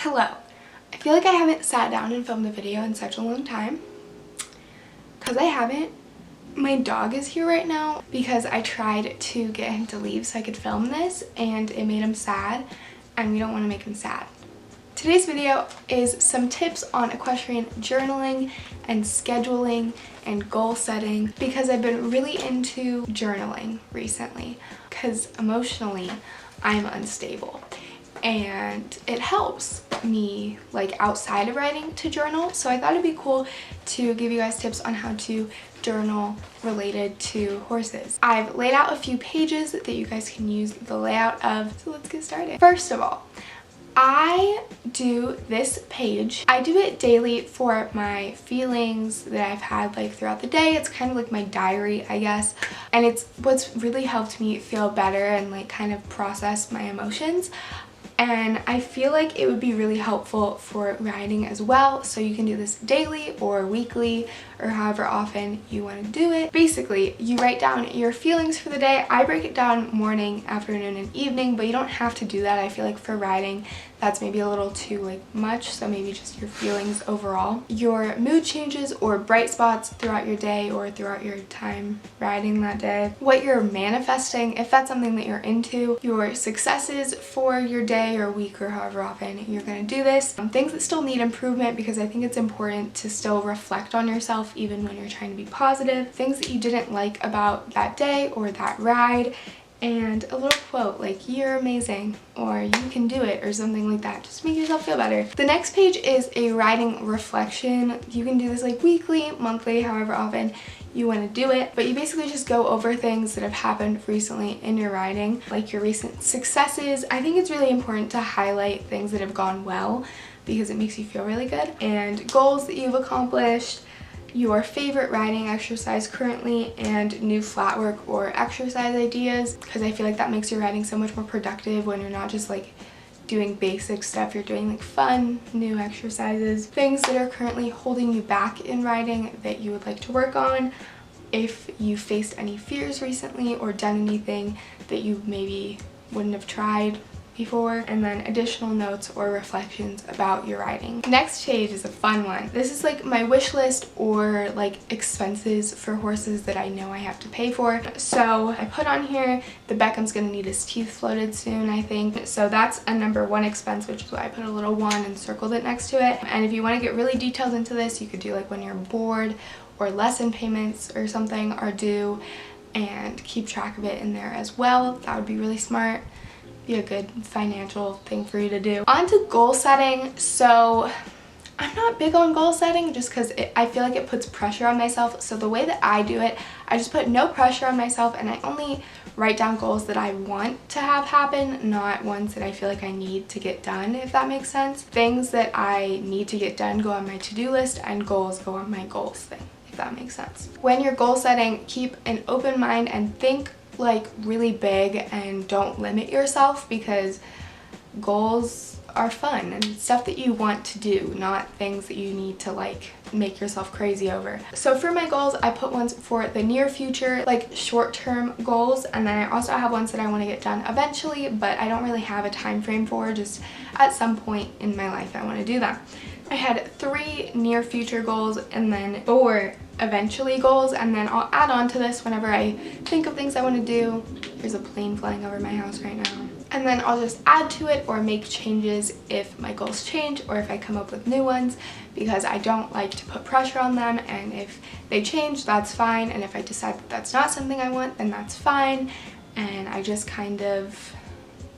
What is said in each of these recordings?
Hello. I feel like I haven't sat down and filmed a video in such a long time. Because I haven't. My dog is here right now because I tried to get him to leave so I could film this and it made him sad and we don't want to make him sad. Today's video is some tips on equestrian journaling and scheduling and goal setting because I've been really into journaling recently because emotionally I'm unstable. And it helps me like outside of writing to journal, so I thought it'd be cool to give you guys tips on how to journal related to horses. I've laid out a few pages that you guys can use the layout of, so let's get started. First of all, I do this page. I do it daily for my feelings that I've had like throughout the day. It's kind of like my diary, I guess, and it's what's really helped me feel better and like kind of process my emotions. And I feel like it would be really helpful for riding as well, so you can do this daily or weekly or however often you want to do it. Basically, you write down your feelings for the day. I break it down morning, afternoon, and evening, but you don't have to do that. I feel like for riding, that's maybe a little too like much, so maybe just your feelings overall. Your mood changes or bright spots throughout your day or throughout your time riding that day. What you're manifesting, if that's something that you're into. Your successes for your day or week or however often you're going to do this. Things that still need improvement, because I think it's important to still reflect on yourself even when you're trying to be positive. Things that you didn't like about that day or that ride. And a little quote like, "You're amazing," or "You can do it," or something like that. Just make yourself feel better. The next page is a riding reflection. You can do this like weekly, monthly, however often you want to do it, but you basically just go over things that have happened recently in your riding, like your recent successes. I think it's really important to highlight things that have gone well because it makes you feel really good, and goals that you've accomplished, your favorite riding exercise currently, and new flat work or exercise ideas, because I feel like that makes your riding so much more productive when you're not just like doing basic stuff. You're doing like fun new exercises. Things that are currently holding you back in riding that you would like to work on, if you faced any fears recently or done anything that you maybe wouldn't have tried before, and then additional notes or reflections about your riding. Next page is a fun one. This is like my wish list or like expenses for horses that I know I have to pay for. So I put on here the Beckham's gonna need his teeth floated soon, I think. So that's a #1 expense, which is why I put a little 1 and circled it next to it. And if you want to get really detailed into this, you could do like when you're bored or lesson payments or something are due and keep track of it in there as well. That would be really smart. Be a good financial thing for you to do. On to goal setting. So I'm not big on goal setting just because I feel like it puts pressure on myself. So the way that I do it, I just put no pressure on myself and I only write down goals that I want to have happen, not ones that I feel like I need to get done, if that makes sense. Things that I need to get done go on my to-do list and goals go on my goals thing, if that makes sense. When you're goal setting, keep an open mind and think like really big and don't limit yourself, because goals are fun and stuff that you want to do, not things that you need to like make yourself crazy over. So for my goals, I put ones for the near future, like short-term goals, and then I also have ones that I want to get done eventually, but I don't really have a time frame for. Just at some point in my life I want to do that. I had 3 near future goals and then 4 eventually goals, and then I'll add on to this whenever I think of things I want to do. There's a plane flying over my house right now. And then I'll just add to it or make changes if my goals change or if I come up with new ones, because I don't like to put pressure on them, and if they change, that's fine, and if I decide that that's not something I want, then that's fine, and I just kind of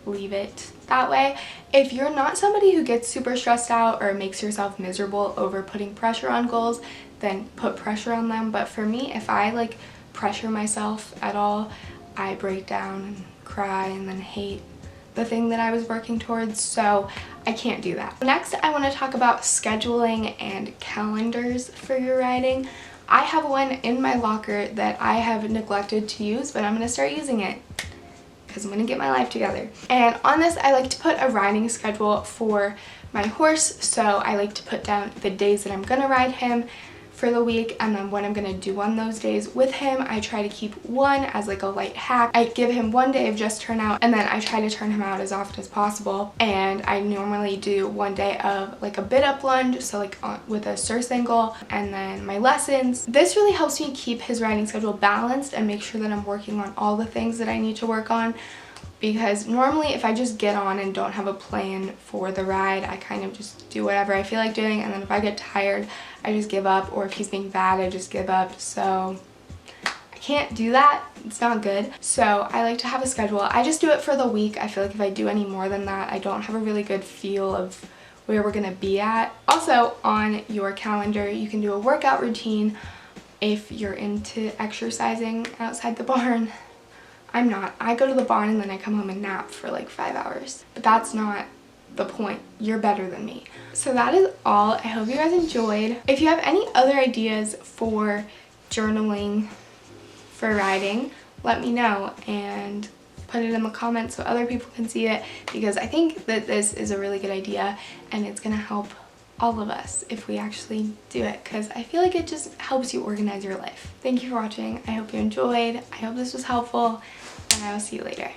leave it that way. If you're not somebody who gets super stressed out or makes yourself miserable over putting pressure on goals, then put pressure on them. But for me, if I like pressure myself at all, I break down and cry and then hate the thing that I was working towards, so I can't do that. Next, I want to talk about scheduling and calendars for your riding. I have one in my locker that I have neglected to use, but I'm going to start using it because I'm going to get my life together. And on this, I like to put a riding schedule for my horse, so I like to put down the days that I'm going to ride him for the week, and then what I'm gonna do on those days with him. I try to keep one as like a light hack. I give him one day of just turnout, and then I try to turn him out as often as possible. And I normally do one day of like a bit up lunge, so like with a surcingle, and then my lessons. This really helps me keep his riding schedule balanced and make sure that I'm working on all the things that I need to work on, because normally if I just get on and don't have a plan for the ride, I kind of just do whatever I feel like doing, and then if I get tired, I just give up, or if he's being bad, I just give up. So I can't do that. It's not good. So I like to have a schedule. I just do it for the week. I feel like if I do any more than that, I don't have a really good feel of where we're gonna be at. Also, on your calendar, you can do a workout routine if you're into exercising outside the barn. I'm not. I go to the barn and then I come home and nap for like 5 hours. But that's not the point. You're better than me. So that is all. I hope you guys enjoyed. If you have any other ideas for journaling for riding, let me know and put it in the comments so other people can see it, because I think that this is a really good idea and it's gonna help all of us if we actually do it, because I feel like it just helps you organize your life. Thank you for watching. I hope you enjoyed. I hope this was helpful, and I will see you later.